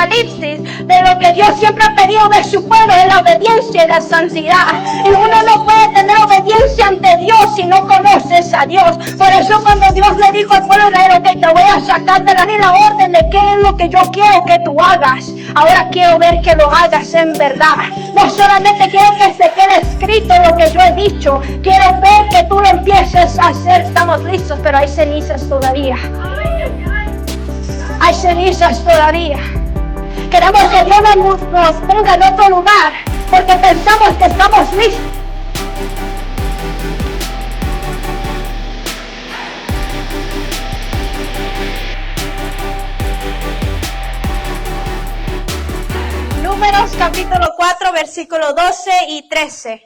Apocalipsis, de lo que Dios siempre ha pedido de su pueblo, es la obediencia y la santidad. Y uno no puede tener obediencia ante Dios si no conoces a Dios. Por eso cuando Dios le dijo al pueblo de Israel, ok, te voy a sacar de la orden de qué es lo que yo quiero que tú hagas. Ahora quiero ver que lo hagas en verdad. No solamente quiero que se quede escrito lo que yo he dicho, quiero ver que tú lo empieces a hacer. Estamos listos, pero hay cenizas todavía. Hay cenizas todavía. Queremos que Dios nos ponga en otro lugar, porque pensamos que estamos listos. Números capítulo 4, versículo 12 y 13.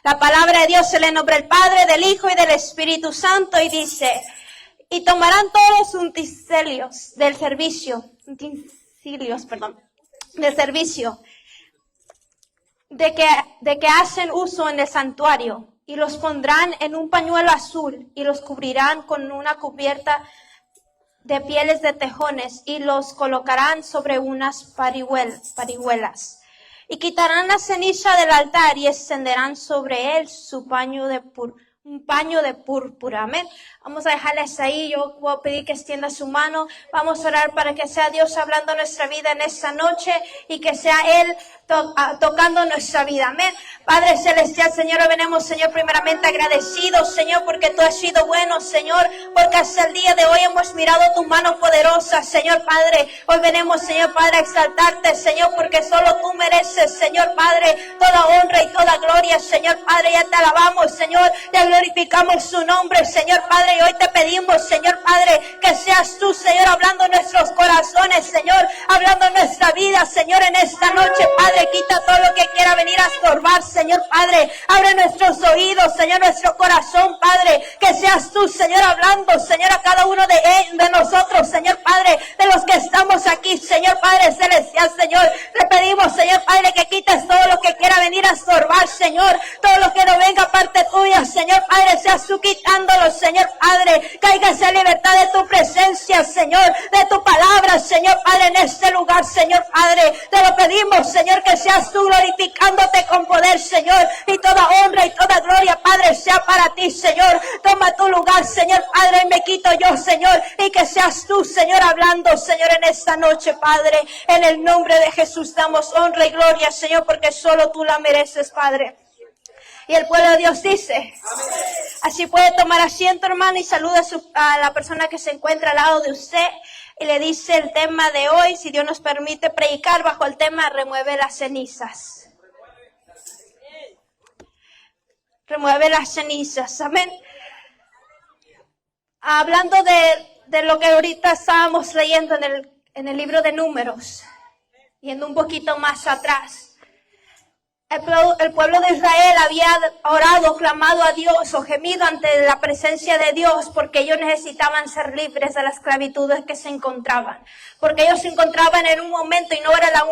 La palabra de Dios se lee en nombre del Padre, del Hijo y del Espíritu Santo, y dice: y tomarán todos utensilios del servicio, de que hacen uso en el santuario, y los pondrán en un pañuelo azul, y los cubrirán con una cubierta de pieles de tejones, y los colocarán sobre unas parihuelas. Y quitarán la ceniza del altar y extenderán sobre él un paño de púrpura. Amén. Vamos a dejarles ahí. Yo voy a pedir que extienda su mano. Vamos a orar para que sea Dios hablando nuestra vida en esta noche y que sea Él tocando nuestra vida. Amén. Padre Celestial, Señor, hoy venimos, Señor, primeramente agradecidos, Señor, porque tú has sido bueno, Señor, porque hasta el día de hoy hemos mirado tu mano poderosa, Señor Padre. Hoy venimos, Señor Padre, a exaltarte, Señor, porque solo tú mereces, Señor Padre, toda honra y toda gloria, Señor Padre. Ya te alabamos, Señor, ya glorificamos su nombre, Señor Padre, y hoy te pedimos, Señor Padre, que seas tú, Señor, hablando en nuestros corazones, Señor, hablando en nuestra vida, Señor, en esta noche, Padre. Quita todo lo que quiera venir a estorbar, Señor Padre. Abre nuestros oídos, Señor, nuestro corazón, Padre. Que seas tú, Señor, hablando, Señor, a cada uno de nosotros, Señor Padre, de los que estamos aquí, Señor Padre Celestial, Señor. Te pedimos, Señor Padre, que quites todo lo que quiera venir a estorbar, Señor. Todo lo que no venga parte tuya, Señor Padre, seas tú quitándolo, Señor Padre. Caiga esa libertad de tu presencia, Señor, de tu palabra, Señor Padre, en este lugar, Señor Padre. Te lo pedimos, Señor, que seas tú glorificándote con poder, Señor, y toda honra y toda gloria, Padre, sea para ti, Señor. Toma tu lugar, Señor Padre, y me quito yo, Señor, y que seas tú, Señor, hablando, Señor, en esta noche, Padre. En el nombre de Jesús damos honra y gloria, Señor, porque solo tú la mereces, Padre. Y el pueblo de Dios dice: amén. Así puede tomar asiento, hermano, y saluda a la persona que se encuentra al lado de usted. Y le dice el tema de hoy, si Dios nos permite predicar bajo el tema: remueve las cenizas. Remueve las cenizas, amén. Hablando de lo que ahorita estábamos leyendo en el libro de Números, yendo un poquito más atrás. El pueblo de Israel había orado, clamado a Dios o gemido ante la presencia de Dios porque ellos necesitaban ser libres de la esclavitud en que se encontraban. Porque ellos se encontraban en un momento, y no era la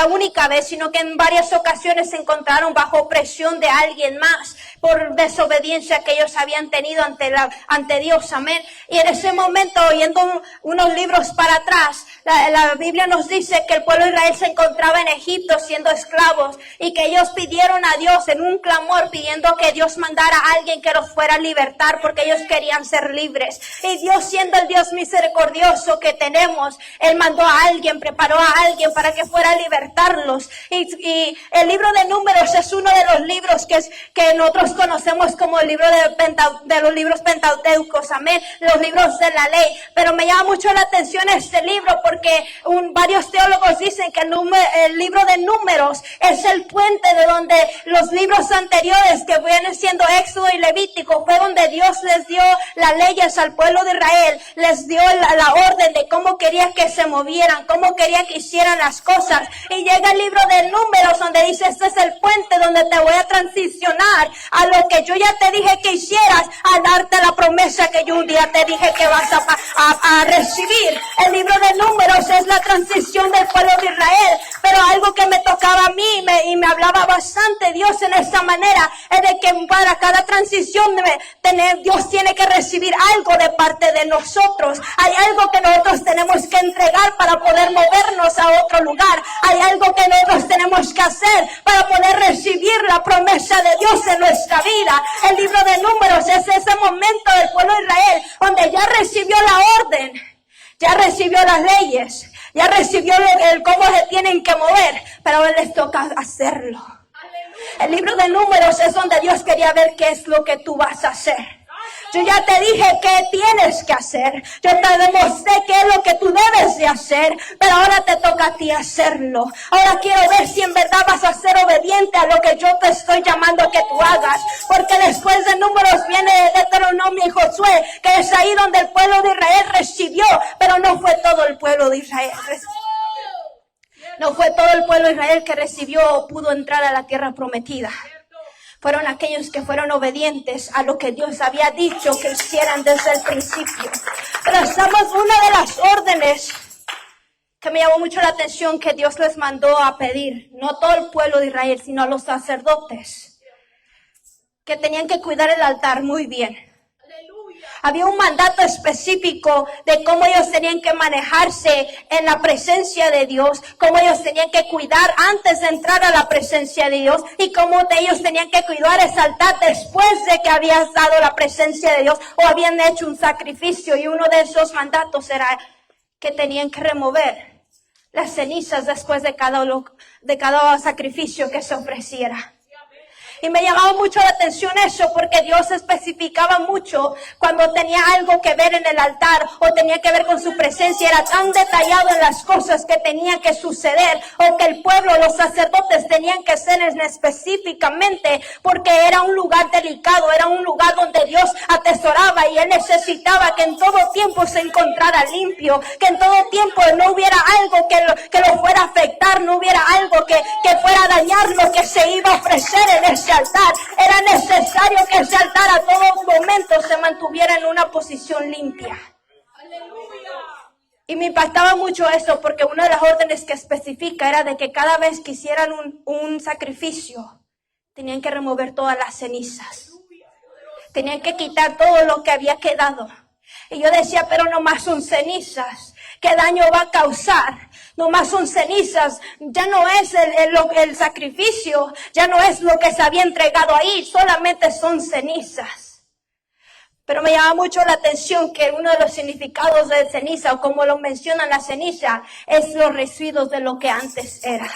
única vez, sino que en varias ocasiones se encontraron bajo opresión de alguien más por desobediencia que ellos habían tenido ante Dios, amén. Y en ese momento, oyendo unos libros para atrás, la Biblia nos dice que el pueblo de Israel se encontraba en Egipto siendo esclavos y que ellos pidieron a Dios en un clamor, pidiendo que Dios mandara a alguien que los fuera a libertar porque ellos querían ser libres. Y Dios, siendo el Dios misericordioso que tenemos, Él mandó a alguien, preparó a alguien para que fuera a libertarlos. Y el libro de Números es uno de los libros que nosotros conocemos como el libro de los libros pentateucos, amén, los libros de la ley. Pero me llama mucho la atención este libro porque varios teólogos dicen que el libro de Números es el puente de donde los libros anteriores, que vienen siendo Éxodo y Levítico, fue donde Dios les dio las leyes al pueblo de Israel, les dio la orden de cómo quería que se movieran, cómo quería que hicieran las cosas. Y llega el libro de Números donde dice: este es el puente donde te voy a transicionar a lo que yo ya te dije que hicieras, a darte la promesa que yo un día te dije que vas a recibir. El libro de Números Números es la transición del pueblo de Israel. Pero algo que me tocaba a mí y me hablaba bastante Dios en esta manera es de que para cada transición Dios tiene que recibir algo de parte de nosotros. Hay algo que nosotros tenemos que entregar para poder movernos a otro lugar. Hay algo que nosotros tenemos que hacer para poder recibir la promesa de Dios en nuestra vida. El libro de Números es ese momento del pueblo de Israel donde ya recibió la orden, ya recibió las leyes, ya recibió cómo se tienen que mover, pero ahora les toca hacerlo. El libro de Números es donde Dios quería ver qué es lo que tú vas a hacer. Yo ya te dije qué tienes que hacer. Yo te demostré qué es lo que tú debes de hacer. Pero ahora te toca a ti hacerlo. Ahora quiero ver si en verdad vas a ser obediente a lo que yo te estoy llamando que tú hagas. Porque después de Números viene Deuteronomio y Josué, que es ahí donde el pueblo de Israel recibió. Pero no fue todo el pueblo de Israel. No fue todo el pueblo de Israel que recibió o pudo entrar a la tierra prometida. Fueron aquellos que fueron obedientes a lo que Dios había dicho que hicieran desde el principio. Pero estamos una de las órdenes que me llamó mucho la atención que Dios les mandó a pedir. No todo el pueblo de Israel, sino a los sacerdotes, que tenían que cuidar el altar muy bien. Había un mandato específico de cómo ellos tenían que manejarse en la presencia de Dios, cómo ellos tenían que cuidar antes de entrar a la presencia de Dios y cómo ellos tenían que cuidar ese altar después de que habían dado la presencia de Dios o habían hecho un sacrificio. Y uno de esos mandatos era que tenían que remover las cenizas después de cada sacrificio que se ofreciera. Y me llamaba mucho la atención eso porque Dios especificaba mucho cuando tenía algo que ver en el altar o tenía que ver con su presencia. Era tan detallado en las cosas que tenían que suceder o que el pueblo, los sacerdotes tenían que hacer específicamente porque era un lugar delicado, era un lugar donde Dios atesoraba y Él necesitaba que en todo tiempo se encontrara limpio, que en todo tiempo no hubiera algo que lo fuera a afectar, no hubiera algo que fuera a dañar lo que se iba a ofrecer en ese altar. Era necesario que ese altar a todo momento se mantuviera en una posición limpia. Y me impactaba mucho eso porque una de las órdenes que especifica era de que cada vez que hicieran un sacrificio tenían que remover todas las cenizas, tenían que quitar todo lo que había quedado. Y yo decía, pero nomás son cenizas, ¿qué daño va a causar? Nomás son cenizas, ya no es el sacrificio, ya no es lo que se había entregado ahí, solamente son cenizas. Pero me llama mucho la atención que uno de los significados de ceniza, o como lo mencionan la ceniza, es los residuos de lo que antes era.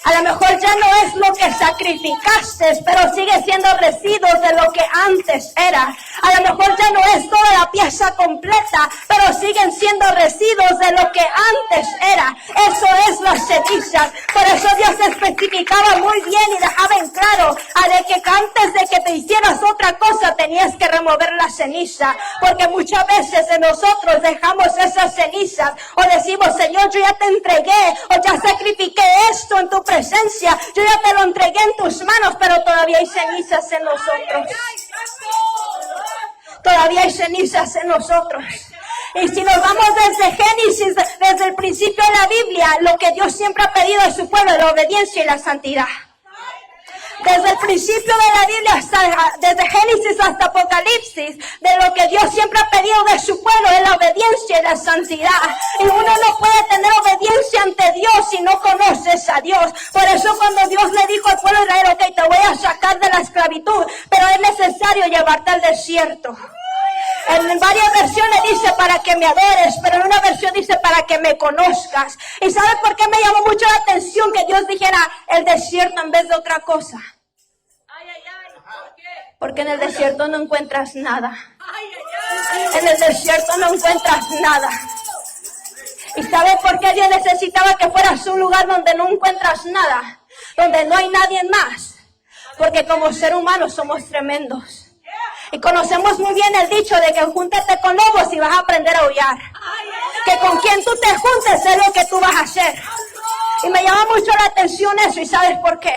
A lo mejor ya no es lo que sacrificaste, pero sigue siendo residuos de lo que antes era. A lo mejor ya no es toda la pieza completa, pero siguen siendo residuos de lo que antes era. Eso es las cenizas. Por eso Dios especificaba muy bien y dejaba en claro de que antes de que te hicieras otra cosa tenías que remover la ceniza. Porque muchas veces nosotros dejamos esas cenizas o decimos, Señor, yo ya te entregué o ya sacrifiqué esto en tu presencia, yo ya te lo entregué en tus manos, pero todavía hay cenizas en nosotros. Todavía hay cenizas en nosotros. Y si nos vamos desde Génesis, desde el principio de la Biblia, lo que Dios siempre ha pedido a su pueblo es la obediencia y la santidad. Desde el principio de la Biblia, desde Génesis hasta Apocalipsis, de lo que Dios siempre ha pedido de su pueblo es la obediencia y la santidad. Y uno no puede tener obediencia ante Dios si no conoces a Dios. Por eso cuando Dios le dijo al pueblo de Israel, ok, te voy a sacar de la esclavitud, pero es necesario llevarte al desierto. En varias versiones dice para que me adores, pero en una versión dice para que me conozcas. ¿Y sabes por qué me llamó mucho la atención que Dios dijera el desierto en vez de otra cosa? Porque en el desierto no encuentras nada. En el desierto no encuentras nada. ¿Y sabes por qué Dios necesitaba que fueras un lugar donde no encuentras nada? Donde no hay nadie más. Porque como ser humano somos tremendos. Y conocemos muy bien el dicho de que júntate con lobos y vas a aprender a aullar. Que con quien tú te juntes es lo que tú vas a hacer. Y me llama mucho la atención eso. ¿Y sabes por qué?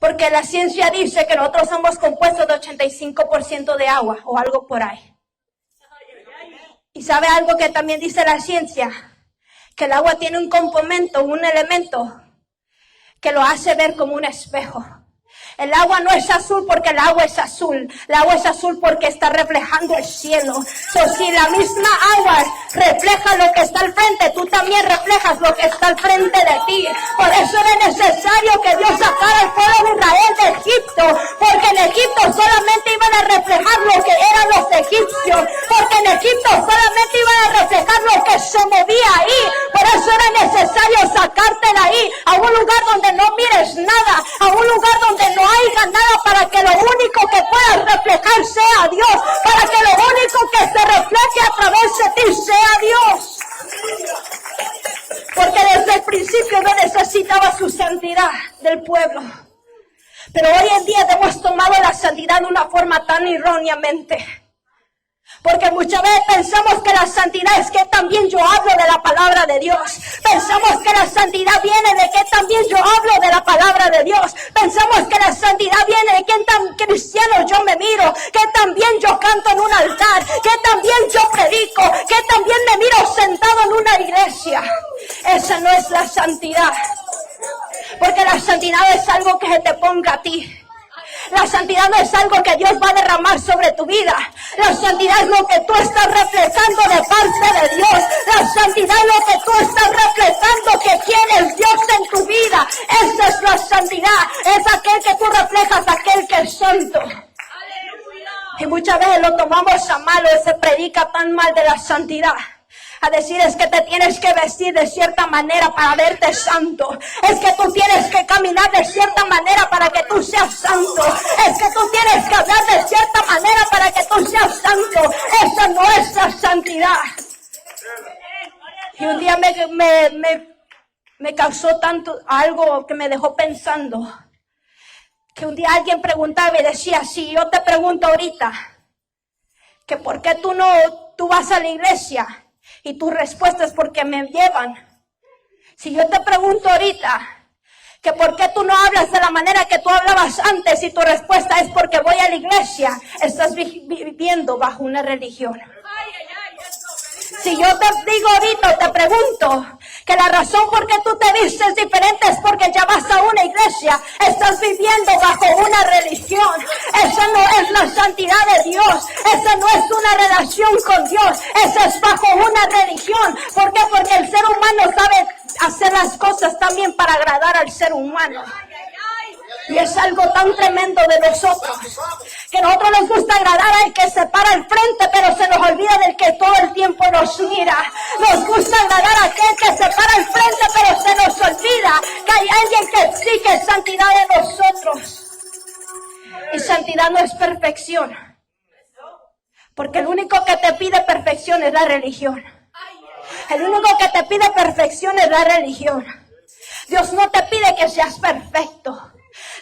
Porque la ciencia dice que nosotros somos compuestos de 85% de agua o algo por ahí. Y sabe algo que también dice la ciencia, que el agua tiene un componente, un elemento que lo hace ver como un espejo. El agua no es azul porque el agua es azul. El agua es azul porque está reflejando el cielo. Si la misma agua refleja lo que está al frente, tú también reflejas lo que está al frente de ti. Por eso era necesario que Dios sacara al pueblo de Israel de Egipto, porque en Egipto solamente iban a reflejar lo que eran los egipcios, porque en Egipto solamente iban a reflejar lo que se movía ahí. Por eso era necesario sacarte de ahí, a un lugar donde no mires nada, a un lugar donde no haya nada, para que lo único que puedas reflejar sea Dios, para que lo único que se refleje a través de ti sea Dios. Porque desde el principio no necesitaba su santidad del pueblo. Pero hoy en día hemos tomado la santidad de una forma tan erróneamente. Porque muchas veces pensamos que la santidad es que también yo hablo de la palabra de Dios. Pensamos que la santidad viene de que también yo hablo de la palabra de Dios. Pensamos que la santidad viene de que tan cristiano yo me miro, que también yo canto en un altar, que también yo predico, que también me miro sentado en una iglesia. Esa no es la santidad. Porque la santidad es algo que se te ponga a ti. La santidad no es algo que Dios va a derramar sobre tu vida. La santidad es lo que tú estás reflejando de parte de Dios. La santidad es lo que tú estás reflejando que quién es Dios en tu vida. Esa es la santidad. Es aquel que tú reflejas, aquel que es santo. Y muchas veces lo tomamos a mal, o se predica tan mal de la santidad. A decir es que te tienes que vestir de cierta manera para verte santo. Es que tú tienes que caminar de cierta manera para que tú seas santo. Es que tú tienes que hablar de cierta manera para que tú seas santo. Esa no es la santidad. Y un día me causó tanto algo que me dejó pensando. Que un día alguien preguntaba y decía, si yo te pregunto ahorita, que por qué tú vas a la iglesia, y tu respuesta es porque me llevan. Si yo te pregunto ahorita que por qué tú no hablas de la manera que tú hablabas antes y tu respuesta es porque voy a la iglesia, estás viviendo bajo una religión. Si yo te digo ahorita, te pregunto que la razón por qué tú te vistes diferente es porque ya vas a una iglesia, estás viviendo bajo una religión. Esa no es la santidad de Dios, esa no es una relación con Dios, esa es bajo una religión. ¿Por qué? Porque el ser humano sabe hacer las cosas también para agradar al ser humano. Y es algo tan tremendo de nosotros, que a nosotros nos gusta agradar al que se para al frente, pero se nos olvida del que todo el tiempo nos mira. Nos gusta agradar a aquel que se para al frente, pero se nos olvida que hay alguien que exige santidad de nosotros. Y santidad no es perfección, porque el único que te pide perfección es la religión. El único que te pide perfección es la religión. Dios no te pide que seas perfecto.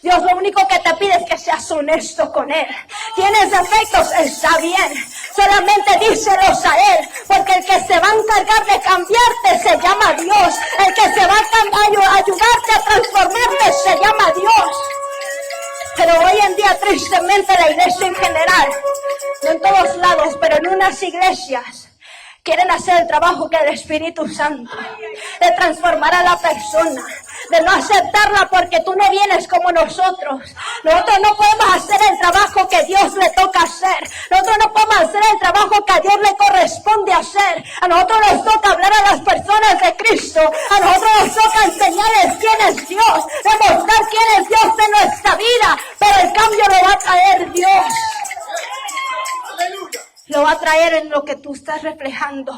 Dios lo único que te pide es que seas honesto con Él. ¿Tienes defectos? Está bien. Solamente díselos a Él. Porque el que se va a encargar de cambiarte se llama Dios. El que se va a ayudarte a transformarte se llama Dios. Pero hoy en día, tristemente, la iglesia en general, no en todos lados, pero en unas iglesias, quieren hacer el trabajo que el Espíritu Santo, de transformar a la persona, de no aceptarla porque tú no vienes como nosotros. Nosotros no podemos hacer el trabajo que Dios le toca hacer. Nosotros no podemos hacer el trabajo que a Dios le corresponde hacer. A nosotros nos toca hablar a las personas de Cristo. A nosotros nos toca enseñarles quién es Dios, demostrar quién es Dios en nuestra vida. Pero el cambio lo va a traer Dios. Lo va a traer en lo que tú estás reflejando.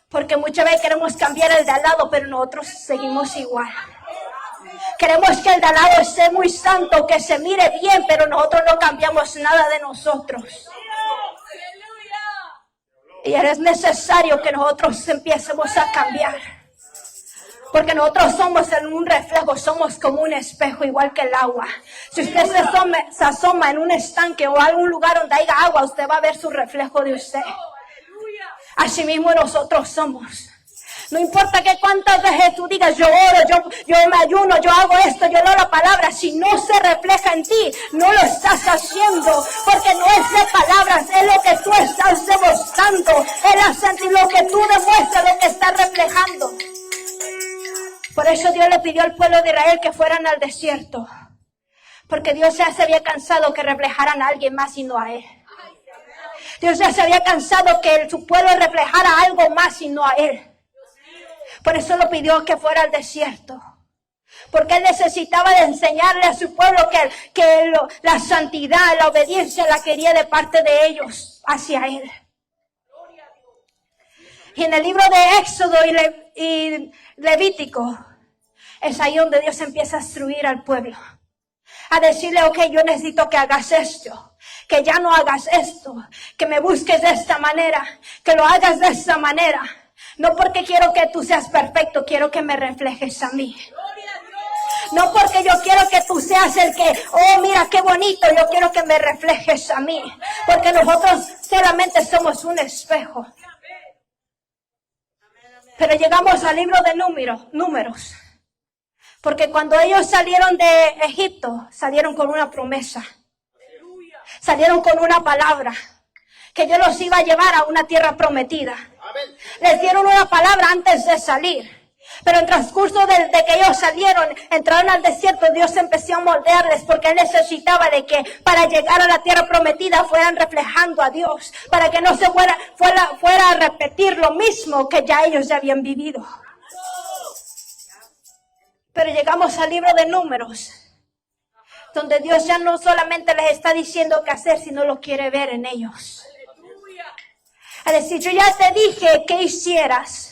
Porque muchas veces queremos cambiar el de al lado, pero nosotros seguimos igual. Queremos que el de al lado esté muy santo, que se mire bien, pero nosotros no cambiamos nada de nosotros. Y es necesario que nosotros empecemos a cambiar. Porque nosotros somos en un reflejo, somos como un espejo, igual que el agua. Si usted se asoma en un estanque o algún lugar donde haya agua, usted va a ver su reflejo de usted. Así mismo nosotros somos. No importa que cuántas veces tú digas, yo oro, yo me ayuno, yo hago esto, yo leo la palabra. Si no se refleja en ti, no lo estás haciendo. Porque no es de palabras, es lo que tú estás demostrando. Es lo que tú demuestras, lo que estás reflejando. Por eso Dios le pidió al pueblo de Israel que fueran al desierto. Porque Dios ya se había cansado que reflejaran a alguien más y no a Él. Dios ya se había cansado que su pueblo reflejara algo más y no a Él. Por eso lo pidió que fuera al desierto. Porque Él necesitaba de enseñarle a su pueblo que la santidad, la obediencia la quería de parte de ellos hacia Él. Y en el libro de Éxodo y Levítico, es ahí donde Dios empieza a instruir al pueblo. A decirle, ok, yo necesito que hagas esto, que ya no hagas esto, que me busques de esta manera, que lo hagas de esta manera. No porque quiero que tú seas perfecto, quiero que me reflejes a mí. No porque yo quiero que tú seas el que, oh mira qué bonito, yo quiero que me reflejes a mí. Porque nosotros solamente somos un espejo. Pero llegamos al libro de Números. Porque cuando ellos salieron de Egipto, salieron con una promesa. Salieron con una palabra. Que Dios los iba a llevar a una tierra prometida. Les dieron una palabra antes de salir. Pero en transcurso de que ellos salieron, entraron al desierto, Dios empezó a moldearles porque Él necesitaba de que para llegar a la tierra prometida fueran reflejando a Dios. Para que no se fuera a repetir lo mismo que ya ellos ya habían vivido. Pero llegamos al libro de Números, donde Dios ya no solamente les está diciendo qué hacer, sino lo quiere ver en ellos. A decir, yo ya te dije que hicieras.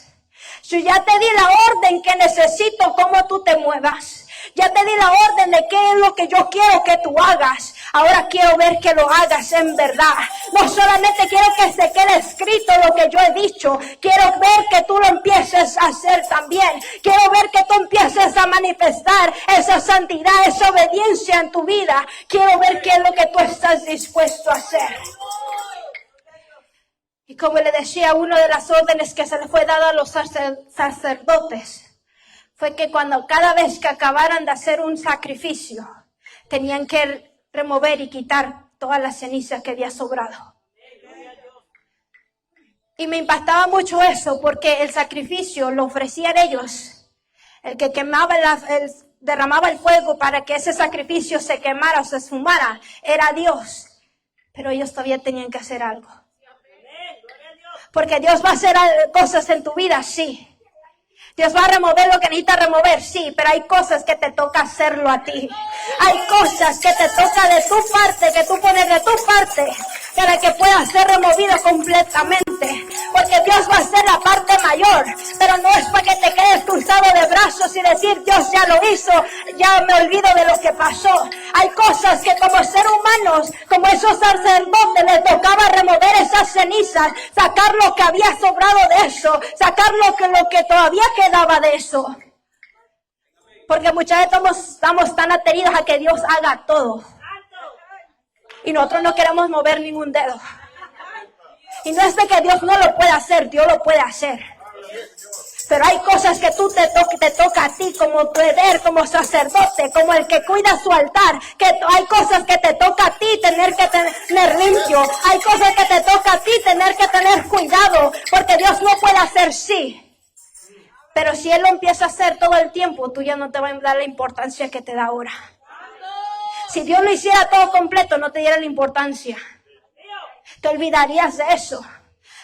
Yo ya te di la orden que necesito, cómo tú te muevas. Ya te di la orden de qué es lo que yo quiero que tú hagas. Ahora quiero ver que lo hagas en verdad. No solamente quiero que se quede escrito lo que yo he dicho. Quiero ver que tú lo empieces a hacer también. Quiero ver que tú empieces a manifestar esa santidad, esa obediencia en tu vida. Quiero ver qué es lo que tú estás dispuesto a hacer. Y como le decía, una de las órdenes que se le fue dada a los sacerdotes fue que cada vez que acabaran de hacer un sacrificio, tenían que remover y quitar toda la ceniza que había sobrado. Y me impactaba mucho eso, porque el sacrificio lo ofrecían ellos. El que derramaba el fuego para que ese sacrificio se quemara o se esfumara, era Dios. Pero ellos todavía tenían que hacer algo. Porque Dios va a hacer cosas en tu vida, sí. Dios va a remover lo que necesita remover, sí, pero hay cosas que te toca hacerlo a ti. Hay cosas que te toca de tu parte, que tú pones de tu parte, para que pueda ser removido completamente. Porque Dios va a hacer la parte mayor, pero no es para que te quedes cruzado de brazos y decir, Dios ya lo hizo, ya me olvido de lo que pasó. Hay cosas que como seres humanos, como esos sacerdotes, les tocaba remover esas cenizas, sacar lo que había sobrado de eso, sacar lo que todavía quedaba de eso. Porque muchas veces estamos tan ateridos a que Dios haga todo. Y nosotros no queremos mover ningún dedo. Y no es de que Dios no lo pueda hacer, Dios lo puede hacer. Pero hay cosas que te toca a ti como deber, como sacerdote, como el que cuida su altar. Que hay cosas que te toca a ti tener que tener limpio. Hay cosas que te toca a ti tener que tener cuidado. Porque Dios no puede hacer sí. Pero si Él lo empieza a hacer todo el tiempo, tú ya no te vas a dar la importancia que te da ahora. Si Dios lo hiciera todo completo, no te diera la importancia. Te olvidarías de eso.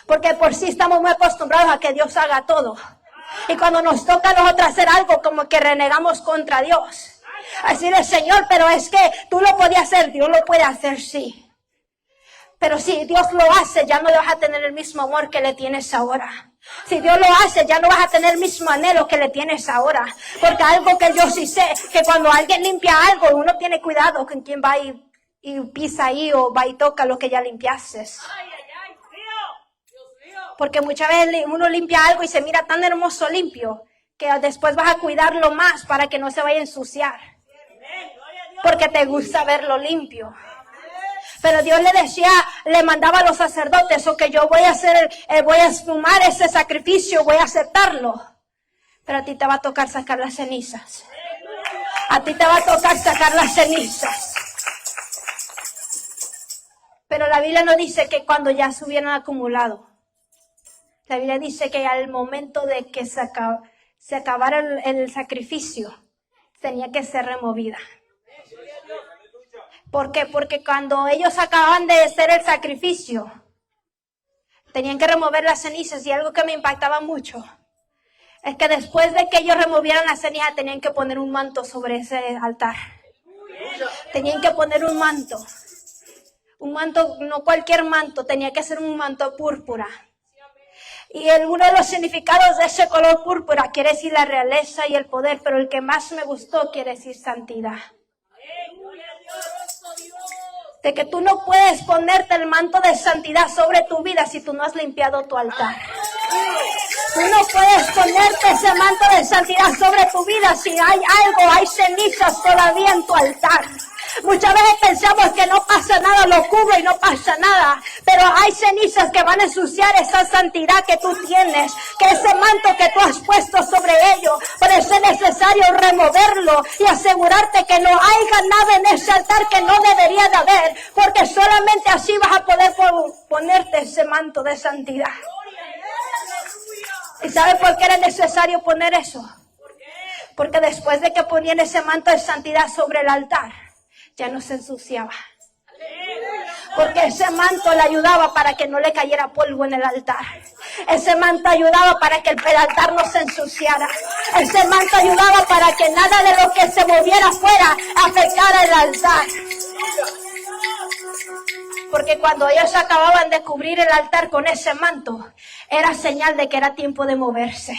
Porque por sí estamos muy acostumbrados a que Dios haga todo. Y cuando nos toca a nosotros hacer algo, como que renegamos contra Dios. Decirle, Señor, pero es que tú lo podías hacer, Dios lo puede hacer, sí. Pero si Dios lo hace, ya no vas a tener el mismo amor que le tienes ahora. Si Dios lo hace, ya no vas a tener el mismo anhelo que le tienes ahora. Porque algo que yo sí sé, que cuando alguien limpia algo, uno tiene cuidado con quién va y pisa ahí o va y toca lo que ya limpiaste. Porque muchas veces uno limpia algo y se mira tan hermoso limpio, que después vas a cuidarlo más para que no se vaya a ensuciar. Porque te gusta verlo limpio. Pero Dios le mandaba a los sacerdotes, o que yo voy a esfumar ese sacrificio, voy a aceptarlo. Pero a ti te va a tocar sacar las cenizas. A ti te va a tocar sacar las cenizas. Pero la Biblia no dice que cuando ya se hubieran acumulado. La Biblia dice que al momento de que se acabara el sacrificio, tenía que ser removida. ¿Por qué? Porque cuando ellos acababan de hacer el sacrificio, tenían que remover las cenizas. Y algo que me impactaba mucho es que después de que ellos removieran la ceniza, tenían que poner un manto sobre ese altar. Tenían que poner un manto. Un manto, no cualquier manto, tenía que ser un manto púrpura. Y uno de los significados de ese color púrpura quiere decir la realeza y el poder, pero el que más me gustó quiere decir santidad. De que tú no puedes ponerte el manto de santidad sobre tu vida si tú no has limpiado tu altar. Tú no puedes ponerte ese manto de santidad sobre tu vida si hay cenizas todavía en tu altar. Muchas veces pensamos que no pasa nada, lo cubro y no pasa nada. Pero hay cenizas que van a ensuciar esa santidad que tú tienes, que ese manto que tú has puesto sobre ello. Por eso es necesario removerlo y asegurarte que no haya nada en ese altar que no debería de haber. Porque solamente así vas a poder ponerte ese manto de santidad. ¿Y sabes por qué era necesario poner eso? Porque después de que ponían ese manto de santidad sobre el altar, ya no se ensuciaba. Porque ese manto le ayudaba para que no le cayera polvo en el altar. Ese manto ayudaba para que el altar no se ensuciara. Ese manto ayudaba para que nada de lo que se moviera afuera afectara el altar. Porque cuando ellos acababan de cubrir el altar con ese manto, era señal de que era tiempo de moverse.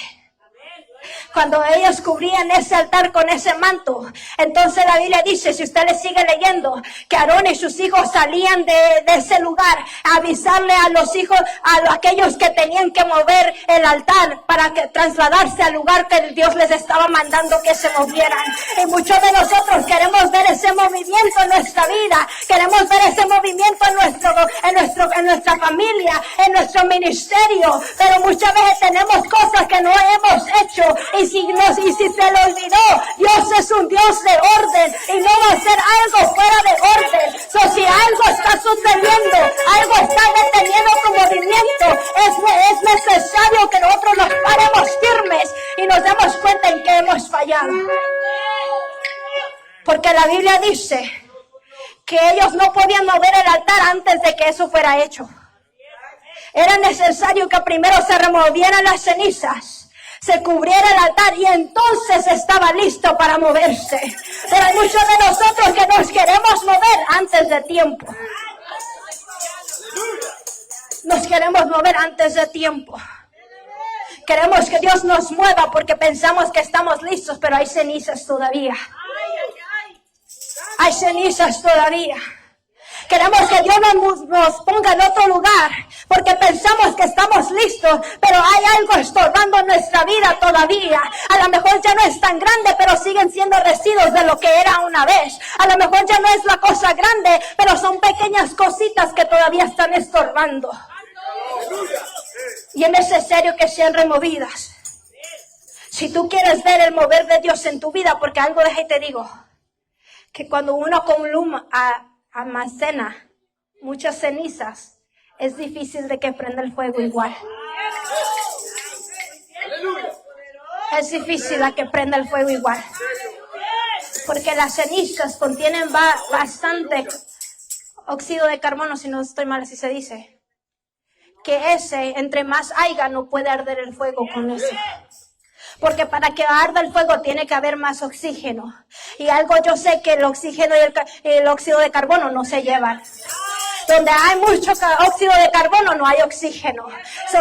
Cuando ellos cubrían ese altar con ese manto, entonces la Biblia dice, si usted le sigue leyendo, que Aarón y sus hijos salían de ese lugar a avisarle a los hijos, a aquellos que tenían que mover el altar para que trasladarse al lugar que Dios les estaba mandando que se movieran. Y muchos de nosotros queremos ver ese movimiento en nuestra vida, queremos ver ese movimiento en nuestra familia, en nuestro ministerio, pero muchas veces tenemos cosas que no hemos hecho. Y si se le olvidó, Dios es un Dios de orden y no va a hacer algo fuera de orden. Si algo está sucediendo, algo está deteniendo tu movimiento, es necesario que nosotros nos paremos firmes y nos demos cuenta en que hemos fallado. Porque la Biblia dice que ellos no podían mover el altar antes de que eso fuera hecho. Era necesario que primero se removieran las cenizas, se cubriera el altar y entonces estaba listo para moverse. Pero hay muchos de nosotros que nos queremos mover antes de tiempo. Nos queremos mover antes de tiempo. Queremos que Dios nos mueva porque pensamos que estamos listos, pero hay cenizas todavía. Hay cenizas todavía. Queremos que Dios nos ponga en otro lugar porque pensamos que estamos listos, pero hay algo estorbando nuestra vida todavía. A lo mejor ya no es tan grande, pero siguen siendo residuos de lo que era una vez. A lo mejor ya no es la cosa grande, pero son pequeñas cositas que todavía están estorbando. Y es necesario que sean removidas. Si tú quieres ver el mover de Dios en tu vida, porque algo deja y te digo, que cuando uno almacena muchas cenizas, es difícil de que prenda el fuego igual. Es difícil a que prenda el fuego igual. Porque las cenizas contienen bastante óxido de carbono, si no estoy mal así se dice. Que entre más haya, no puede arder el fuego con eso. Porque para que arda el fuego tiene que haber más oxígeno. Y algo yo sé que el oxígeno y el óxido de carbono no se llevan. Donde hay mucho óxido de carbono no hay oxígeno.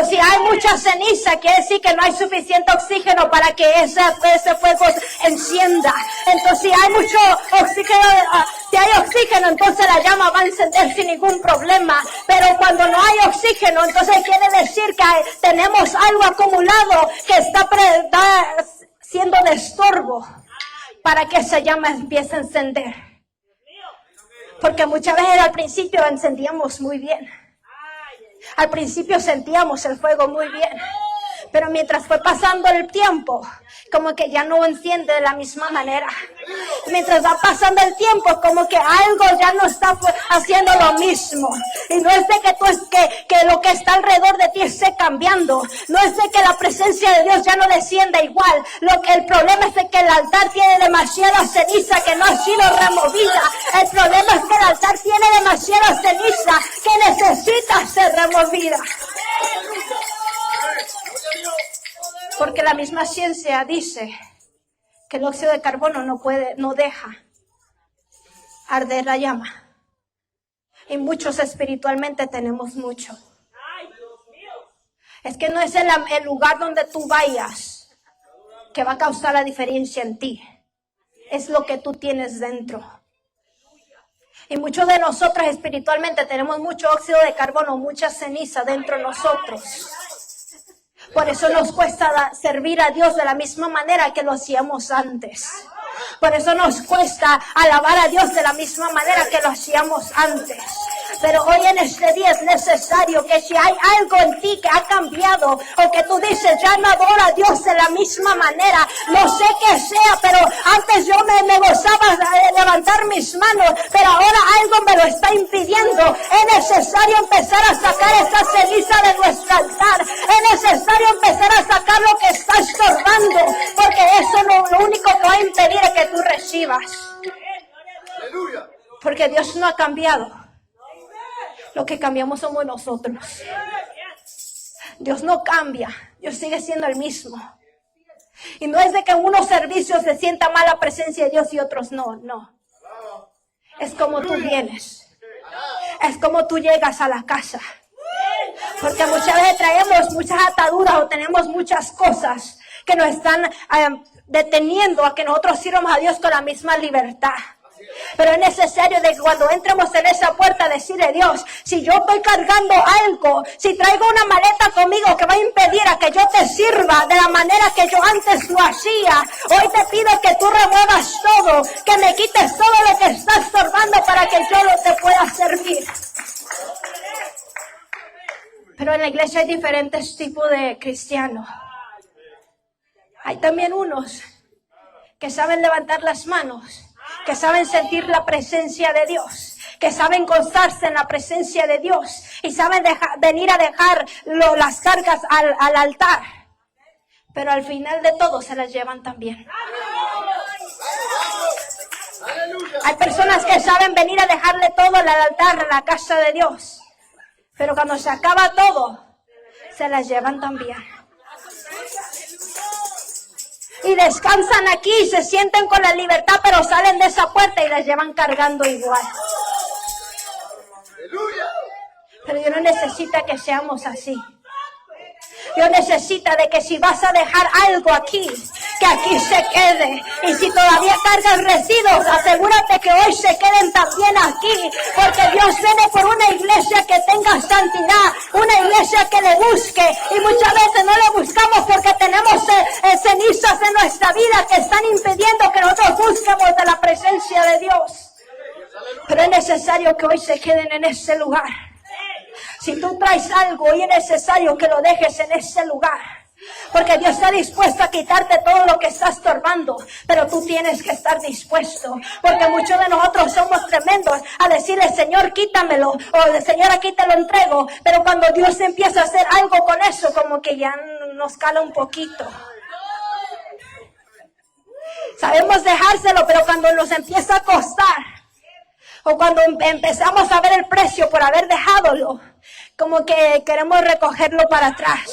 Si hay mucha ceniza, quiere decir que no hay suficiente oxígeno para que ese fuego encienda. Entonces si hay mucho oxígeno, si hay oxígeno, entonces la llama va a encender sin ningún problema. Pero cuando no hay oxígeno, entonces quiere decir que tenemos algo acumulado que está siendo de estorbo para que esa llama empiece a encender. Porque muchas veces al principio encendíamos muy bien. Al principio sentíamos el fuego muy bien. Pero mientras fue pasando el tiempo, como que ya no enciende de la misma manera. Mientras va pasando el tiempo, como que algo ya no está haciendo lo mismo. Y no es de que que lo que está alrededor de ti esté cambiando. No es de que la presencia de Dios ya no descienda igual. El problema es de que el altar tiene demasiada ceniza que no ha sido removida. El problema es que el altar tiene demasiada ceniza que necesita ser removida. Porque la misma ciencia dice que el óxido de carbono no deja arder la llama. Y muchos espiritualmente tenemos mucho. Es que no es el lugar donde tú vayas que va a causar la diferencia en ti. Es lo que tú tienes dentro. Y muchos de nosotros espiritualmente tenemos mucho óxido de carbono, mucha ceniza dentro de nosotros. Por eso nos cuesta servir a Dios de la misma manera que lo hacíamos antes. Por eso nos cuesta alabar a Dios de la misma manera que lo hacíamos antes. Pero hoy en este día es necesario que si hay algo en ti que ha cambiado o que tú dices, ya no adoro a Dios de la misma manera, no sé qué sea, pero antes yo me gozaba de levantar mis manos, pero ahora algo me lo está impidiendo. Es necesario empezar a sacar esa ceniza de nuestro altar. Es necesario empezar a sacar lo que está estorbando, porque eso lo único que va a impedir es que tú recibas. Porque Dios no ha cambiado. Lo que cambiamos somos nosotros. Dios no cambia. Dios sigue siendo el mismo. Y no es de que en unos servicios se sienta mal la presencia de Dios y otros no. Es como tú vienes. Es como tú llegas a la casa. Porque muchas veces traemos muchas ataduras o tenemos muchas cosas que nos están deteniendo a que nosotros sirvamos a Dios con la misma libertad. Pero es necesario de que cuando entremos en esa puerta decirle, Dios, si yo estoy cargando algo, si traigo una maleta conmigo que va a impedir a que yo te sirva de la manera que yo antes lo hacía, hoy te pido que tú remuevas todo, que me quites todo lo que está estorbando para que yo te pueda servir. Pero en la iglesia hay diferentes tipos de cristianos. Hay también unos que saben levantar las manos, que saben sentir la presencia de Dios, que saben gozarse en la presencia de Dios y saben venir a dejar las cargas al altar. Pero al final de todo se las llevan también. Hay personas que saben venir a dejarle todo al altar, a la casa de Dios. Pero cuando se acaba todo, se las llevan también. Y descansan aquí, se sienten con la libertad, pero salen de esa puerta y las llevan cargando igual. Pero Dios no necesita que seamos así. Dios necesita de que si vas a dejar algo aquí, que aquí se quede. Y si todavía cargas residuos, asegúrate que hoy se queden también aquí. Porque Dios viene por una iglesia que tenga santidad, una iglesia que le busque. Y muchas veces no le buscamos porque tenemos cenizas en nuestra vida que están impidiendo que nosotros busquemos de la presencia de Dios. Pero es necesario que hoy se queden en ese lugar. Si tú traes algo, hoy es necesario que lo dejes en ese lugar. Porque Dios está dispuesto a quitarte todo lo que está estorbando. Pero tú tienes que estar dispuesto. Porque muchos de nosotros somos tremendos a decirle, Señor, quítamelo. O Señor, aquí te lo entrego. Pero cuando Dios empieza a hacer algo con eso, como que ya nos cala un poquito. Sabemos dejárselo, pero cuando nos empieza a costar, o cuando empezamos a ver el precio por haber dejadolo, como que queremos recogerlo para atrás.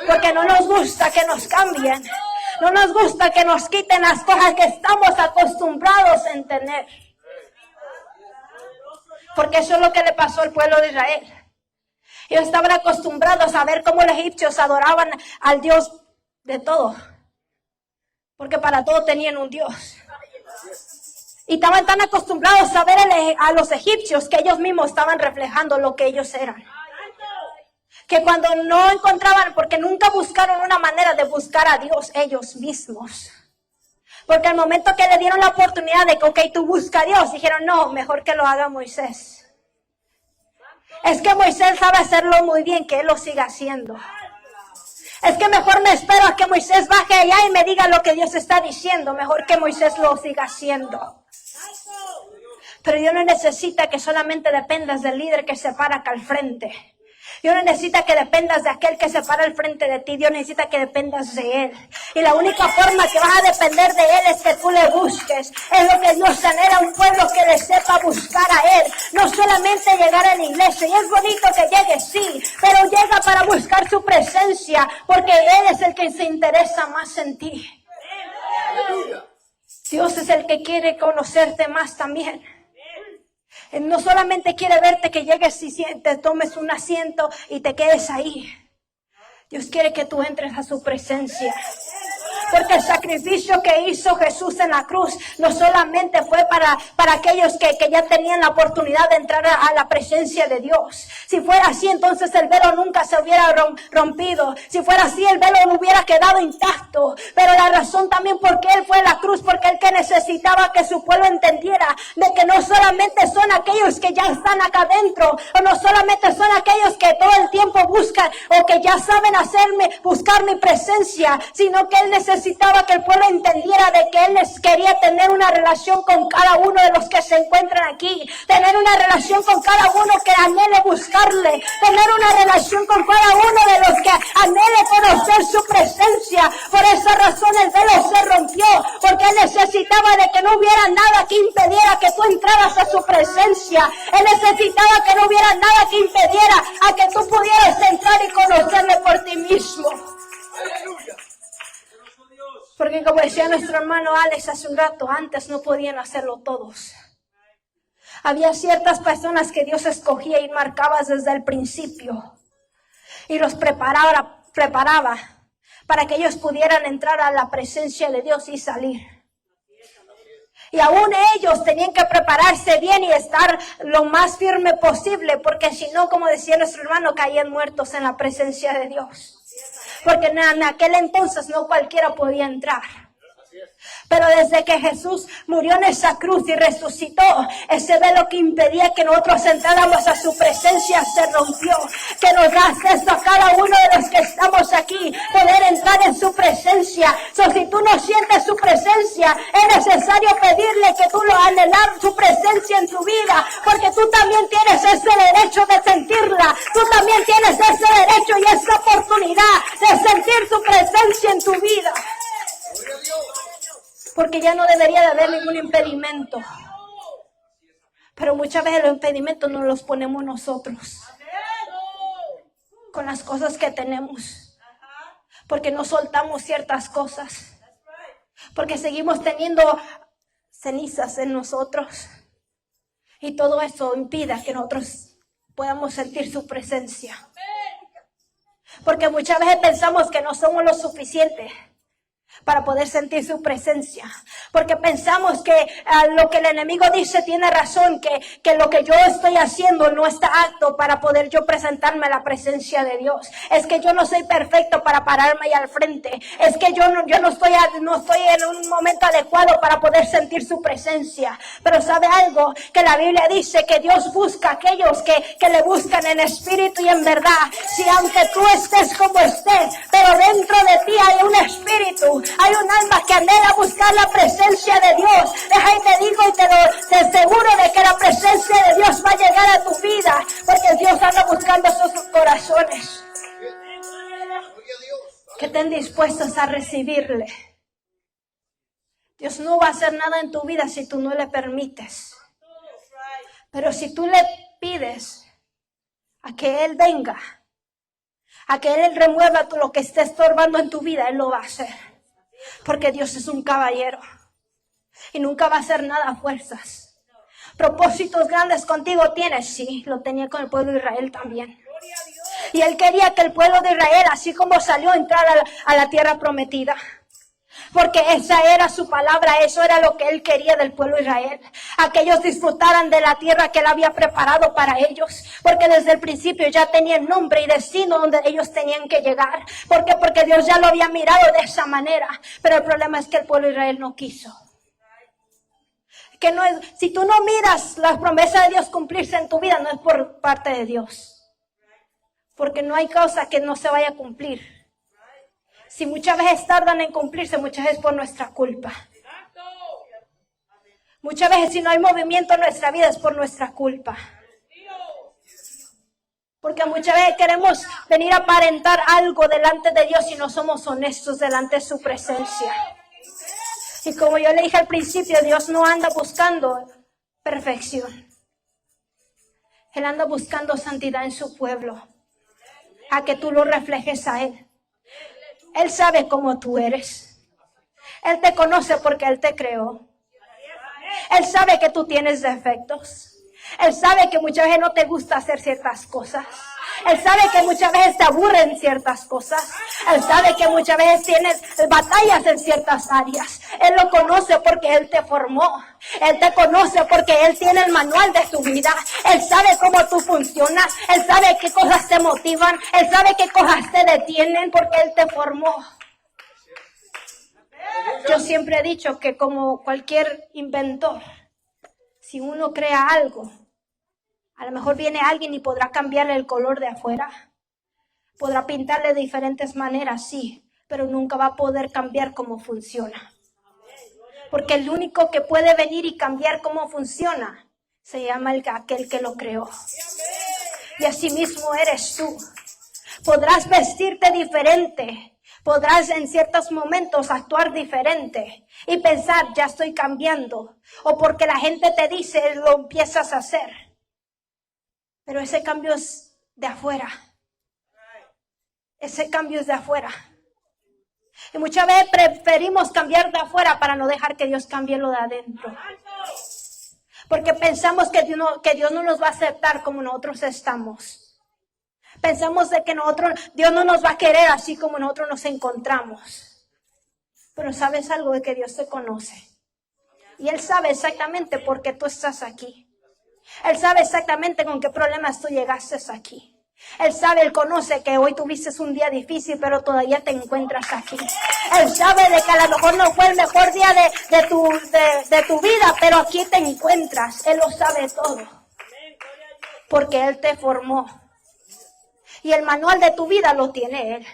Porque no nos gusta que nos cambien. No nos gusta que nos quiten las cosas que estamos acostumbrados en tener. Porque eso es lo que le pasó al pueblo de Israel. Ellos estaban acostumbrados a ver cómo los egipcios adoraban al Dios de todo. Porque para todo tenían un Dios. Y estaban tan acostumbrados a ver a los egipcios que ellos mismos estaban reflejando lo que ellos eran. Que cuando no encontraban, porque nunca buscaron una manera de buscar a Dios ellos mismos. Porque al momento que le dieron la oportunidad de que, ok, tú busca a Dios, dijeron, no, mejor que lo haga Moisés. Es que Moisés sabe hacerlo muy bien, que él lo siga haciendo. Es que mejor me espero a que Moisés baje allá y me diga lo que Dios está diciendo. Mejor que Moisés lo siga haciendo. Pero Dios no necesita que solamente dependas del líder que se para acá al frente. Dios no necesita que dependas de aquel que se para al frente de ti. Dios necesita que dependas de Él. Y la única forma que vas a depender de Él es que tú le busques. Es lo que Dios anhela, un pueblo que le sepa buscar a Él. No solamente llegar a la iglesia. Y es bonito que llegue, sí, pero llega para buscar su presencia. Porque Él es el que se interesa más en ti. Dios es el que quiere conocerte más también. Él no solamente quiere verte que llegues y te tomes un asiento y te quedes ahí. Dios quiere que tú entres a su presencia. Porque el sacrificio que hizo Jesús en la cruz no solamente fue para aquellos que ya tenían la oportunidad de entrar a la presencia de Dios. Si fuera así, entonces el velo nunca se hubiera rompido. Si fuera así, el velo no hubiera quedado intacto. Pero la razón también por qué Él fue a la cruz, porque Él que necesitaba que su pueblo entendiera de que no solamente son aquellos que ya están acá adentro, o no solamente son aquellos que todo el tiempo buscan, o que ya saben buscar mi presencia, sino que Él necesitaba que el pueblo entendiera de que Él les quería tener una relación con cada uno de los que se encuentran aquí, tener una relación con cada uno que anhele buscarle, tener una relación con cada uno de los que anhele conocer su presencia. Por esa razón el velo se rompió, porque Él necesitaba de que no hubiera nada que impidiera que tú entraras a su presencia. Él necesitaba que no hubiera nada que impidiera a que tú pudieras entrar y conocerle por ti mismo. Aleluya. Porque como decía nuestro hermano Alex hace un rato, antes no podían hacerlo todos. Había ciertas personas que Dios escogía y marcaba desde el principio. Y los preparaba para que ellos pudieran entrar a la presencia de Dios y salir. Y aún ellos tenían que prepararse bien y estar lo más firme posible, porque si no, como decía nuestro hermano, caían muertos en la presencia de Dios. Porque en aquel entonces no cualquiera podía entrar. Pero desde que Jesús murió en esa cruz y resucitó, ese velo que impedía que nosotros entráramos a su presencia se rompió. Que nos da acceso a cada uno de los que estamos aquí, poder entrar en su presencia. Si tú no sientes su presencia, es necesario pedirle que tú lo anhelar su presencia en tu vida. Porque tú también tienes ese derecho de sentirla. Tú también tienes ese derecho y esa oportunidad de sentir su presencia en tu vida. Porque ya no debería de haber ningún impedimento. Pero muchas veces los impedimentos nos los ponemos nosotros. Con las cosas que tenemos. Porque no soltamos ciertas cosas. Porque seguimos teniendo cenizas en nosotros. Y todo eso impide que nosotros podamos sentir su presencia. Porque muchas veces pensamos que no somos lo suficiente para poder sentir su presencia. Porque pensamos que lo que el enemigo dice tiene razón, que lo que yo estoy haciendo no está apto para poder yo presentarme a la presencia de Dios. Es que yo no soy perfecto para pararme ahí al frente. Es que yo no estoy en un momento adecuado para poder sentir su presencia. Pero ¿sabe algo? Que la Biblia dice que Dios busca a aquellos que le buscan en espíritu y en verdad. Si aunque tú estés como estés, pero dentro de ti hay un espíritu, hay un alma que anhela buscar la presencia de Dios. Deja y te digo y te aseguro de que la presencia de Dios va a llegar a tu vida. Porque Dios anda buscando sus corazones que estén dispuestos a recibirle. Dios no va a hacer nada en tu vida si tú no le permites. Pero si tú le pides a que Él venga, a que Él remueva todo lo que esté estorbando en tu vida, Él lo va a hacer. Porque Dios es un caballero y nunca va a hacer nada a fuerzas. Propósitos grandes contigo tienes, sí, lo tenía con el pueblo de Israel también. Y Él quería que el pueblo de Israel, así como salió, entrara a la tierra prometida. porque esa era su palabra, eso era lo que Él quería del pueblo de Israel, a que ellos disfrutaran de la tierra que Él había preparado para ellos, porque desde el principio ya tenían nombre y destino donde ellos tenían que llegar. ¿Por qué? Porque Dios ya lo había mirado de esa manera, pero el problema es que el pueblo de Israel no quiso. Que no es, si tú no miras las promesas de Dios cumplirse en tu vida, no es por parte de Dios, porque no hay causa que no se vaya a cumplir. Si muchas veces tardan en cumplirse, muchas veces por nuestra culpa. Muchas veces si no hay movimiento en nuestra vida es por nuestra culpa. Porque muchas veces queremos venir a aparentar algo delante de Dios y no somos honestos delante de su presencia. Y como yo le dije al principio, Dios no anda buscando perfección. Él anda buscando santidad en su pueblo, a que tú lo reflejes a Él. Él sabe cómo tú eres. Él te conoce porque Él te creó. Él sabe que tú tienes defectos. Él sabe que muchas veces no te gusta hacer ciertas cosas. Él sabe que muchas veces te aburren ciertas cosas. Él sabe que muchas veces tienes batallas en ciertas áreas. Él lo conoce porque Él te formó. Él te conoce porque Él tiene el manual de tu vida. Él sabe cómo tú funcionas. Él sabe qué cosas te motivan. Él sabe qué cosas te detienen porque Él te formó. Yo siempre he dicho que como cualquier inventor, si uno crea algo, a lo mejor viene alguien y podrá cambiarle el color de afuera. Podrá pintarle de diferentes maneras, sí, pero nunca va a poder cambiar cómo funciona. Porque el único que puede venir y cambiar cómo funciona se llama aquel que lo creó. Y así mismo eres tú. Podrás vestirte diferente. Podrás en ciertos momentos actuar diferente y pensar, ya estoy cambiando. O porque la gente te dice, lo empiezas a hacer. Pero ese cambio es de afuera. Ese cambio es de afuera. Y muchas veces preferimos cambiar de afuera para no dejar que Dios cambie lo de adentro. Porque pensamos que Dios no nos va a aceptar como nosotros estamos. Pensamos de que Dios no nos va a querer así como nosotros nos encontramos. Pero sabes algo de que Dios te conoce. Y Él sabe exactamente por qué tú estás aquí. Él sabe exactamente con qué problemas tú llegaste aquí. Él sabe, Él conoce que hoy tuviste un día difícil, pero todavía te encuentras aquí. Él sabe de que a lo mejor no fue el mejor día de tu vida, pero aquí te encuentras. Él lo sabe todo. Porque Él te formó. Y el manual de tu vida lo tiene Él.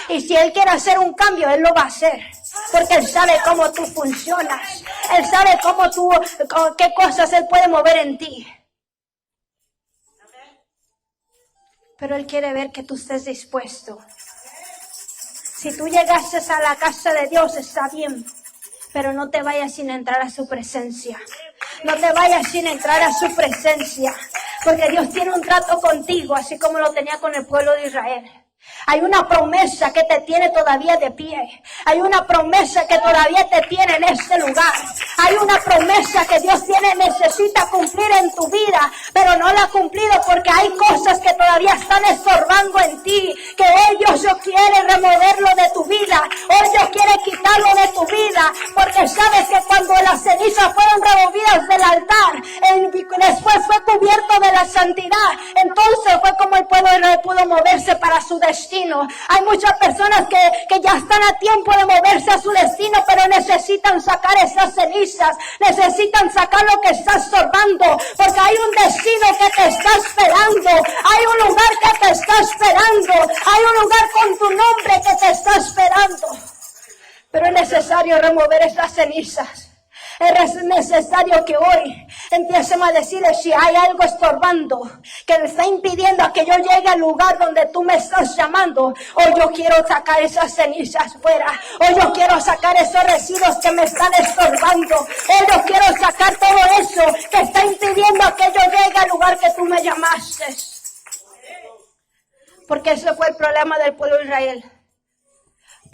Y si Él quiere hacer un cambio, Él lo va a hacer. Porque Él sabe cómo tú funcionas. Él sabe qué cosas Él puede mover en ti. Pero Él quiere ver que tú estés dispuesto. Si tú llegaste a la casa de Dios, está bien. Pero no te vayas sin entrar a su presencia. No te vayas sin entrar a su presencia. Porque Dios tiene un trato contigo, así como lo tenía con el pueblo de Israel. Hay una promesa que te tiene todavía de pie. Hay una promesa que todavía te tiene en este lugar. Hay una promesa que Dios necesita cumplir en tu vida, pero no la ha cumplido porque hay cosas que todavía están estorbando en ti, que hoy Dios quiere removerlo de tu vida. Hoy Dios quiere quitarlo de tu vida, porque sabes que cuando las cenizas fueron removidas del altar, después fue cubierto de la santidad. Entonces fue como el pueblo pudo moverse para su destino. Hay muchas personas que ya están a tiempo de moverse a su destino, pero necesitan sacar esas cenizas, necesitan sacar lo que está estorbando, porque hay un destino que te está esperando, hay un lugar que te está esperando, hay un lugar con tu nombre que te está esperando. Pero es necesario remover esas cenizas. Es necesario que hoy empiecemos a decirle si hay algo estorbando que me está impidiendo a que yo llegue al lugar donde tú me estás llamando. Hoy yo quiero sacar esas cenizas fuera. Hoy yo quiero sacar esos residuos que me están estorbando. Hoy yo quiero sacar todo eso que está impidiendo a que yo llegue al lugar que tú me llamaste. Porque ese fue el problema del pueblo de Israel.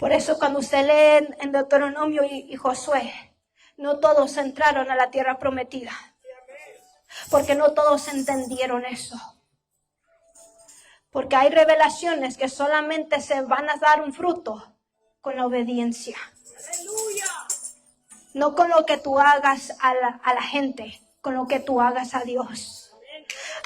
Por eso cuando usted lee en Deuteronomio y Josué, no todos entraron a la tierra prometida. Porque no todos entendieron eso. Porque hay revelaciones que solamente se van a dar un fruto con la obediencia. No con lo que tú hagas a la gente, con lo que tú hagas a Dios.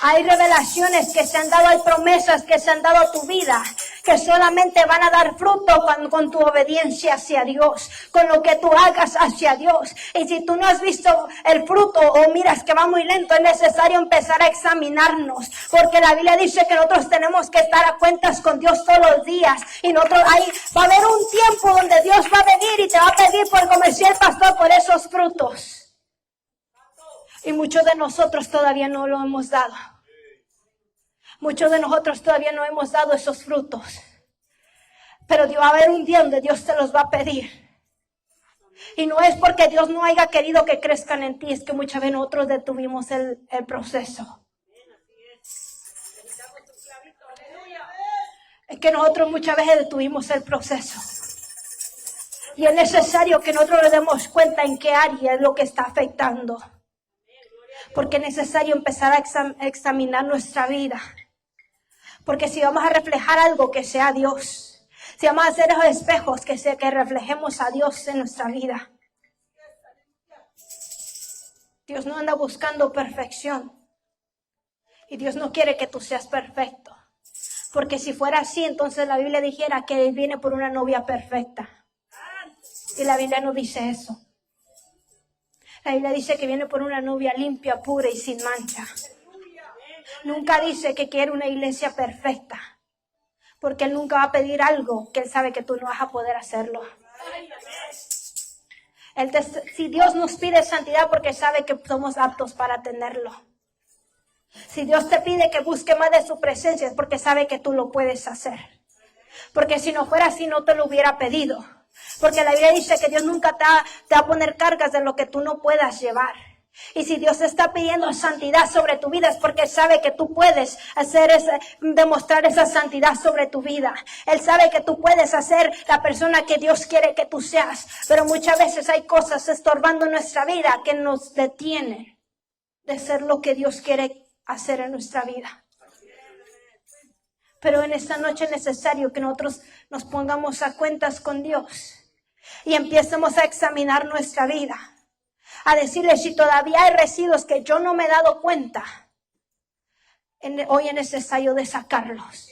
Hay revelaciones que se han dado, hay promesas que se han dado a tu vida, que solamente van a dar fruto con tu obediencia hacia Dios, con lo que tú hagas hacia Dios. Y si tú no has visto el fruto o miras que va muy lento, es necesario empezar a examinarnos, porque la Biblia dice que nosotros tenemos que estar a cuentas con Dios todos los días. Y nosotros ahí va a haber un tiempo donde Dios va a venir y te va a pedir, como decía el pastor, por esos frutos. Y muchos de nosotros todavía no lo hemos dado. Muchos de nosotros todavía no hemos dado esos frutos. Pero va a haber un día donde Dios te los va a pedir. Y no es porque Dios no haya querido que crezcan en ti, es que muchas veces nosotros detuvimos el proceso. Es que nosotros muchas veces detuvimos el proceso. Y es necesario que nosotros nos demos cuenta en qué área es lo que está afectando. Porque es necesario empezar a examinar nuestra vida. Porque si vamos a reflejar algo, que sea Dios. Si vamos a hacer esos espejos, que reflejemos a Dios en nuestra vida. Dios no anda buscando perfección. Y Dios no quiere que tú seas perfecto. Porque si fuera así, entonces la Biblia dijera que Él viene por una novia perfecta. Y la Biblia no dice eso. La Biblia dice que viene por una novia limpia, pura y sin mancha. Nunca dice que quiere una iglesia perfecta. Porque Él nunca va a pedir algo que Él sabe que tú no vas a poder hacerlo. Si Dios nos pide santidad, porque sabe que somos aptos para tenerlo. Si Dios te pide que busque más de su presencia, es porque sabe que tú lo puedes hacer. Porque si no fuera así, no te lo hubiera pedido. Porque la Biblia dice que Dios nunca te va a poner cargas de lo que tú no puedas llevar. Y si Dios te está pidiendo santidad sobre tu vida, es porque sabe que tú puedes demostrar esa santidad sobre tu vida. Él sabe que tú puedes ser la persona que Dios quiere que tú seas. Pero muchas veces hay cosas estorbando en nuestra vida que nos detienen de ser lo que Dios quiere hacer en nuestra vida. Pero en esta noche es necesario que nosotros nos pongamos a cuentas con Dios y empecemos a examinar nuestra vida. A decirle, si todavía hay residuos que yo no me he dado cuenta, hoy es necesario de sacarlos.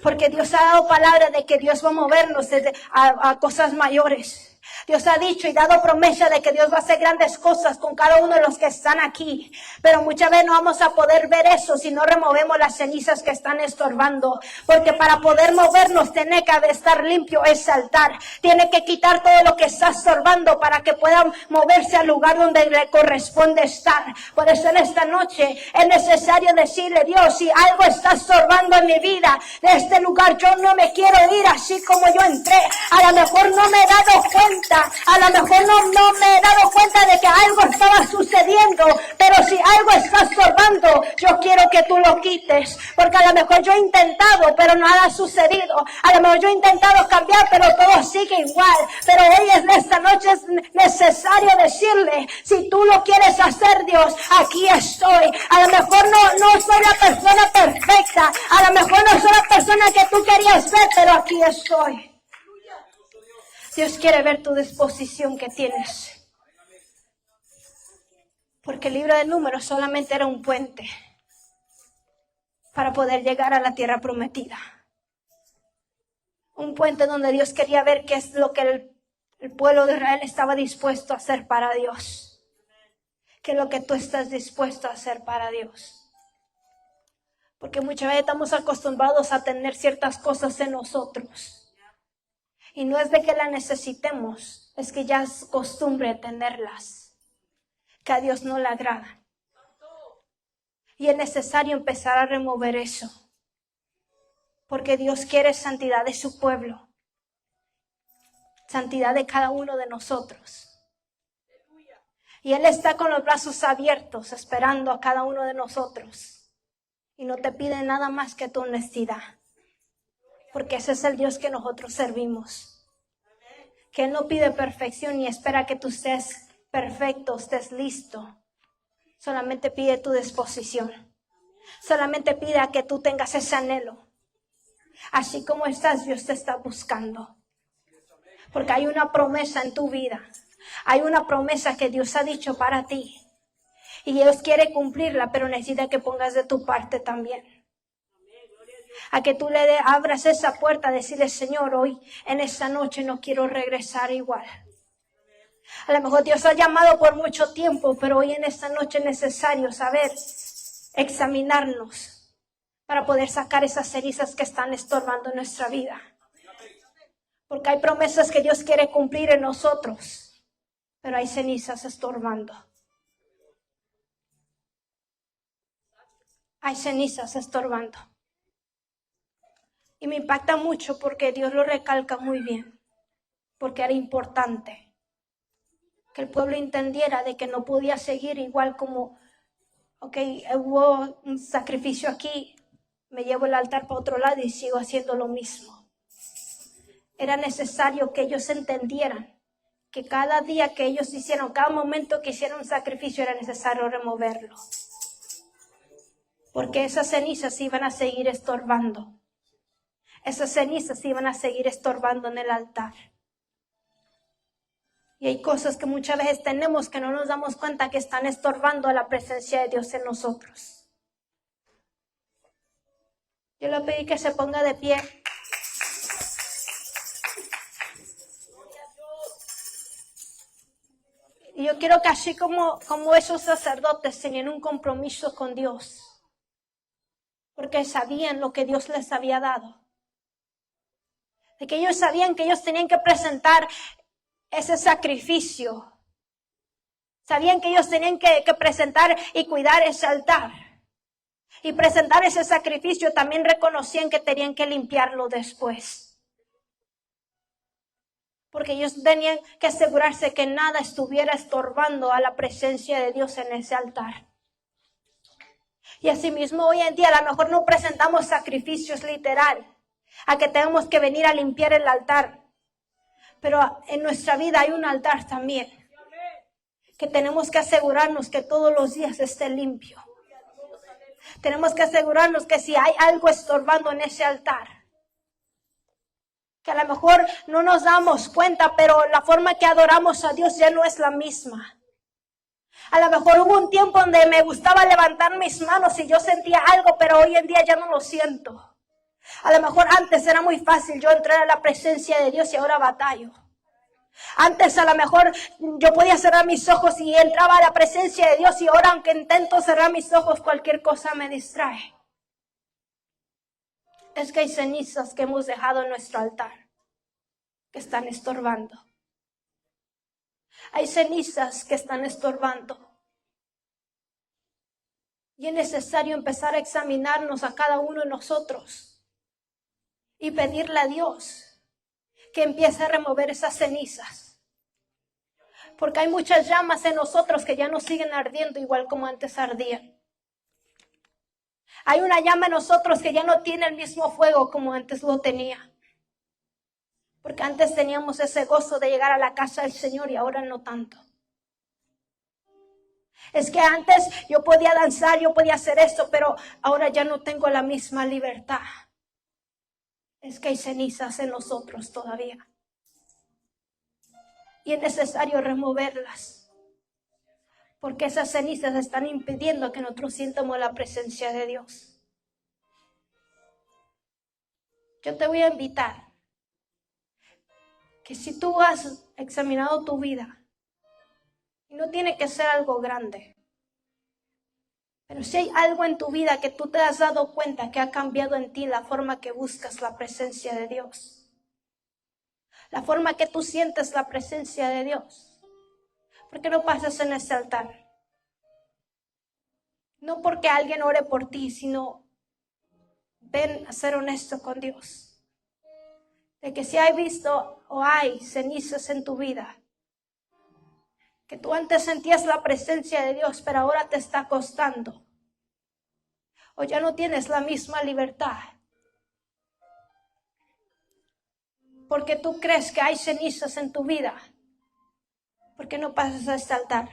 Porque Dios ha dado palabra de que Dios va a movernos a cosas mayores. Dios ha dicho y dado promesa de que Dios va a hacer grandes cosas con cada uno de los que están aquí. Pero muchas veces no vamos a poder ver eso si no removemos las cenizas que están estorbando. Porque para poder movernos tiene que estar limpio ese altar. Tiene que quitar todo lo que está estorbando para que pueda moverse al lugar donde le corresponde estar. Por eso en esta noche es necesario decirle, Dios, si algo está estorbando en mi vida, de este lugar yo no me quiero ir así como yo entré. A lo mejor no me he dado cuenta. A lo mejor no me he dado cuenta de que algo estaba sucediendo, pero si algo está estorbando, yo quiero que tú lo quites, porque a lo mejor yo he intentado, pero nada ha sucedido. A lo mejor yo he intentado cambiar, pero todo sigue igual. Pero hoy en esta noche es necesario decirle, si tú lo quieres hacer, Dios, aquí estoy. A lo mejor no soy la persona perfecta, a lo mejor no soy la persona que tú querías ver, pero aquí estoy. Dios quiere ver tu disposición que tienes. Porque el libro de Números solamente era un puente para poder llegar a la tierra prometida. Un puente donde Dios quería ver qué es lo que el pueblo de Israel estaba dispuesto a hacer para Dios. ¿Qué es lo que tú estás dispuesto a hacer para Dios? Porque muchas veces estamos acostumbrados a tener ciertas cosas en nosotros. Y no es de que las necesitemos, es que ya es costumbre tenerlas, que a Dios no le agrada. Y es necesario empezar a remover eso, porque Dios quiere santidad de su pueblo, santidad de cada uno de nosotros. Y Él está con los brazos abiertos, esperando a cada uno de nosotros. Y no te pide nada más que tu honestidad. Porque ese es el Dios que nosotros servimos. Que Él no pide perfección ni espera que tú estés perfecto, estés listo. Solamente pide tu disposición. Solamente pide a que tú tengas ese anhelo. Así como estás, Dios te está buscando. Porque hay una promesa en tu vida. Hay una promesa que Dios ha dicho para ti. Y Dios quiere cumplirla, pero necesita que pongas de tu parte también. A que tú le abras esa puerta, decirle, Señor, hoy en esta noche no quiero regresar igual. A lo mejor Dios ha llamado por mucho tiempo, pero hoy en esta noche es necesario saber examinarnos para poder sacar esas cenizas que están estorbando nuestra vida. Porque hay promesas que Dios quiere cumplir en nosotros, pero hay cenizas estorbando. Hay cenizas estorbando. Y me impacta mucho porque Dios lo recalca muy bien. Porque era importante que el pueblo entendiera de que no podía seguir igual como, hubo un sacrificio aquí, me llevo el altar para otro lado y sigo haciendo lo mismo. Era necesario que ellos entendieran que cada día que ellos hicieron, cada momento que hicieron un sacrificio era necesario removerlo. Porque esas cenizas iban a seguir estorbando. Esas cenizas iban a seguir estorbando en el altar. Y hay cosas que muchas veces tenemos que no nos damos cuenta que están estorbando a la presencia de Dios en nosotros. Yo le pedí que se ponga de pie. Y yo quiero que así como esos sacerdotes tenían un compromiso con Dios, porque sabían lo que Dios les había dado, de que ellos sabían que ellos tenían que presentar ese sacrificio, sabían que ellos tenían que presentar y cuidar ese altar, y presentar ese sacrificio, también reconocían que tenían que limpiarlo después. Porque ellos tenían que asegurarse que nada estuviera estorbando a la presencia de Dios en ese altar. Y asimismo hoy en día a lo mejor no presentamos sacrificios literal, a que tenemos que venir a limpiar el altar. Pero en nuestra vida hay un altar también, que tenemos que asegurarnos que todos los días esté limpio. Tenemos que asegurarnos que si hay algo estorbando en ese altar, que a lo mejor no nos damos cuenta, pero la forma que adoramos a Dios ya no es la misma. A lo mejor hubo un tiempo donde me gustaba levantar mis manos y yo sentía algo, pero hoy en día ya no lo siento. A lo mejor antes era muy fácil yo entrar a la presencia de Dios y ahora batallo. Antes a lo mejor yo podía cerrar mis ojos y entraba a la presencia de Dios y ahora aunque intento cerrar mis ojos cualquier cosa me distrae. Es que hay cenizas que hemos dejado en nuestro altar que están estorbando. Hay cenizas que están estorbando. Y es necesario empezar a examinarnos a cada uno de nosotros y pedirle a Dios que empiece a remover esas cenizas. Porque hay muchas llamas en nosotros que ya no siguen ardiendo igual como antes ardían. Hay una llama en nosotros que ya no tiene el mismo fuego como antes lo tenía. Porque antes teníamos ese gozo de llegar a la casa del Señor y ahora no tanto. Es que antes yo podía danzar, yo podía hacer esto, pero ahora ya no tengo la misma libertad. Es que hay cenizas en nosotros todavía. Y es necesario removerlas. Porque esas cenizas están impidiendo que nosotros sientamos la presencia de Dios. Yo te voy a invitar que si tú has examinado tu vida, y no tiene que ser algo grande, pero si hay algo en tu vida que tú te has dado cuenta que ha cambiado en ti la forma que buscas la presencia de Dios, la forma que tú sientes la presencia de Dios, ¿por qué no pasas en ese altar? No porque alguien ore por ti, sino ven a ser honesto con Dios. De que si hay visto o hay cenizas en tu vida, que tú antes sentías la presencia de Dios, pero ahora te está costando, o ya no tienes la misma libertad, porque tú crees que hay cenizas en tu vida, ¿por qué no pasas a este altar?